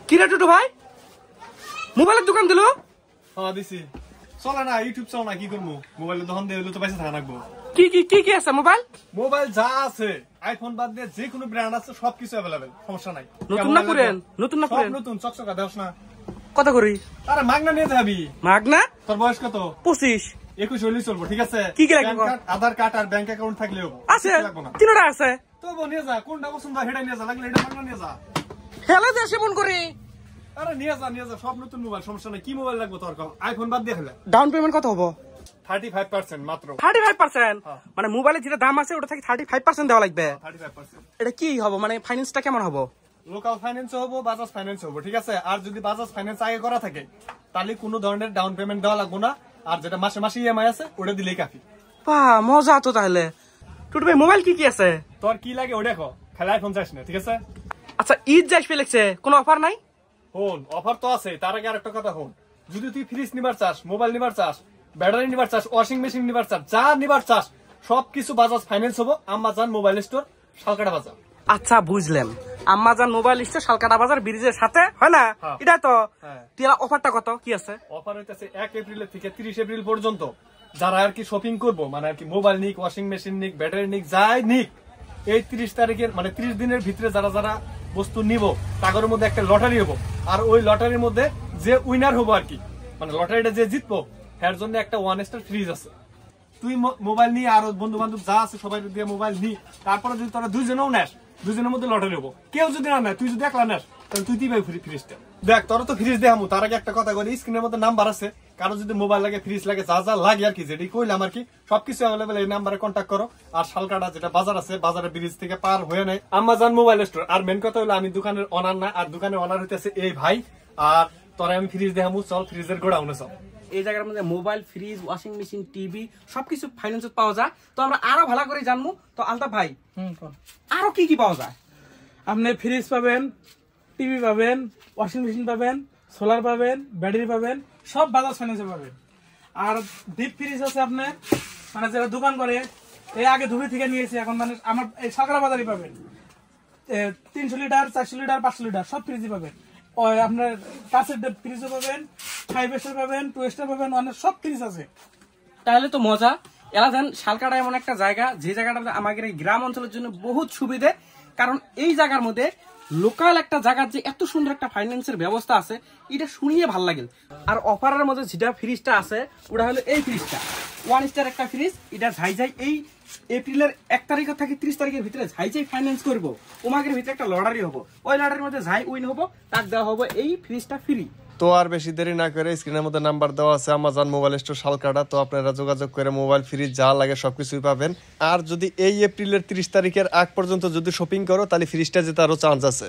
কিরে টুটু ভাই মোবাইলের দোকান দিল? হ্যাঁ দিছি। চলে না ইউটিউব চাও না কি করবো, মোবাইলের দোকান দিয়ে তো পয়সা থাকা লাগবো। কি কি কি কি আছে মোবাইল? মোবাইল যা আছে আইফোন বাদ দিয়ে যে কোনো ব্র্যান্ড আছে সবকিছু अवेलेबल, সমস্যা নাই। নতুন না পুরান? নতুন না পুরান? নতুন চকচকা দেওস না। কত করি? আরে মাগনা নিয়ে যাবি। মাগনা? তোর বয়স কত? 25। 21 হলেই চলবো, ঠিক আছে? কি কি লাগবে? আধার কার্ড আর ব্যাংক অ্যাকাউন্ট থাকলে হবে। আছে, তিনটা আছে। তো নিয়ে যা, কোনটা পছন্দ হয় সেটা নিয়ে যা, লাগলে এটা মাগনা নিয়ে যা। হেলে দেশে মন করি। আরে নিয়ে যা সব নতুন মোবাইল, সমস্যা নাই। কি মোবাইল লাগবে তোর? আইফোন বাদ দিয়ে খেলে। ডাউন পেমেন্ট কত হবো? 35% মাত্র। 35%? মানে মোবাইলের যেটা দাম আছে ওটা থেকে 35% দেওয়া লাগবে? 35%। এটা কি হবে, মানে ফাইন্যান্সটা কেমন হবে? লোকাল ফাইন্যান্স হবো, বাজাজ ফাইন্যান্স হবো, ঠিক আছে? আর যদি বাজাজ ফাইন্যান্স আগে করা থাকে তাহলে কোনো ধরনের ডাউন পেমেন্ট দেওয়া লাগবে না, আর যেটা মাসে মাসে ইএমআই আছে ওটা দিলেই কাফি। বাহ মজা তো তাহলে। টুটু ভাই মোবাইল কি কি আছে? তোর কি লাগে ওটা দেখো, খালি আইফোন চাইছ না, ঠিক আছে? আচ্ছা ঈদ যাইস ফেলেছে, কোনো অফার নাই? হন অফার তো আছে, তার আগে আরেকটা কথা হন। যদি তুই ফ্রিজ নিবার চাস, মোবাইল নিবার চাস, ব্যাটারি নিবার চাস, ওয়াশিং মেশিন নিবার চাস, যা নিবার চাস সবকিছু বাজাজ ফাইন্যান্স হবো। আম্মাজান মোবাইল স্টোর, শালকাটা বাজার। আচ্ছা বুঝলাম, আম্মাজান মোবাইল স্টোর শালকাটা বাজার ব্রিজের সাথে, হয় না? এটা তো টিলা। অফারটা কত কি আছে? অফার হইতেছে 1 এপ্রিল থেকে 30 এপ্রিল পর্যন্ত। যারা আর কি শপিং করবো, মানে আর কি মোবাইল নিক, ওয়াশিং মেশিন নিক, ব্যাটারি নিক, যাই নিক, এই 30 তারিখের মানে 30 দিনের ভিতরে যারা যারা বস্তু নিব তাদের মধ্যে একটা লটারি হবো। আর ওই লটারির মধ্যে যে উইনার হবো আর কি, মানে লটারিটা যে জিতবো এর জন্য একটা 1 স্টার ফ্রিজ আছে। তুই মোবাইল নিয়ে আর বন্ধু বান্ধব যা আছে সবাই দিয়ে মোবাইল নি, তারপরে যদি তোরা দুইজনেও নেস, দুইজনের মধ্যে লটারি হবো। কেউ যদি না নেয়, তুই যদি একলা নেস তাহলে তুই দিবি ফ্রিজটা। দেখ তোরা তো ফ্রিজ দেখামু, তার আগে একটা কথা করি, স্ক্রিনের মধ্যে নাম্বার আছে, কারো যদি মোবাইল লাগে, ফ্রিজ লাগে, যা যা লাগে আর কি, যেটি কইলাম আর কি, সবকিছু অ্যাভেলেবেল এই নাম্বারে কন্ট্যাক্ট করো। আর শালকাটা যেটা বাজার আছে, বাজারের ব্রিজ থেকে পার হয়ে নেয় আম্মাজান মোবাইল স্টোর। আর মেন কথা হলো আমি দোকানের অনার না, আর দোকানের অনার হইতেছে এই ভাই। আর তোরা আমি ফ্রিজ দেখামু, চল ফ্রিজের গোডাউনে চল। এই জায়গার মধ্যে mobile, fridge, washing machine, TV সবকিছু ফাইন্যান্সে পাওয়া যায়। তো আমরা আরো ভালো করে জানবো। তো আলতাফ ভাই আরো কি কি পাওয়া যায়? আপনি ফ্রিজ পাবেন, টিভি পাবেন, ওয়াশিং মেশিন পাবেন, সোলার পাবেন, ব্যাটারি পাবেন, সব বাজাজ ফাইন্যান্সে পাবেন। আর ডিপ ফ্রিজ আছে আপনার, মানে যারা দোকান করে, এই আগে ধুবি থেকে নিয়েছে, এখন মানে আমার এই সকালা বাজারই পাবেন। 300 লিটার, 400 লিটার, 500 লিটার সব ফ্রিজই পাবেন। আপনার কাছের ফ্রিজও পাবেন, 5 স্টার পাবেন, 2 স্টার পাবেন, অনেক সব ফ্রিজ আছে। তাহলে তো মজা। এলা দেন শালকাটা এমন একটা জায়গা, যে জায়গাটা আমাদের এই গ্রাম অঞ্চলের জন্য বহুত সুবিধে। কারণ এই জায়গার মধ্যে লোকাল একটা জায়গার যে এত সুন্দর একটা ফাইন্যান্সের ব্যবস্থা আছে, এটা শুনিয়ে ভাল লাগে। আর অফারের মধ্যে যেটা ফ্রিজটা আছে ওটা হলো এই ফ্রিজটা, 1 স্টার একটা ফ্রিজ। এটা ঝাইঝাই এই এপ্রিলের 1 তারিখ থেকে 30 তারিখের ভিতরে ঝাইঝাই ফাইন্যান্স করবো। ওমাগের ভিতরে একটা লটারি হবো, ওই লটারির মধ্যে ঝাই উইন হবো, তার দেওয়া হবো এই ফ্রিজটা ফ্রি। তো আর বেশি দেরি না করে স্ক্রিনের মধ্যে নাম্বার দেওয়া আছে আমাজন মোবাইল স্টোর শালকাটা, তো আপনারা যোগাযোগ করে মোবাইল ফ্রিজ যা লাগে সবকিছুই পাবেন। আর যদি এই এপ্রিলের 30 তারিখের আগ পর্যন্ত যদি শপিং করো তাহলে ফ্রিজটা যেতে আরো চান্স আছে।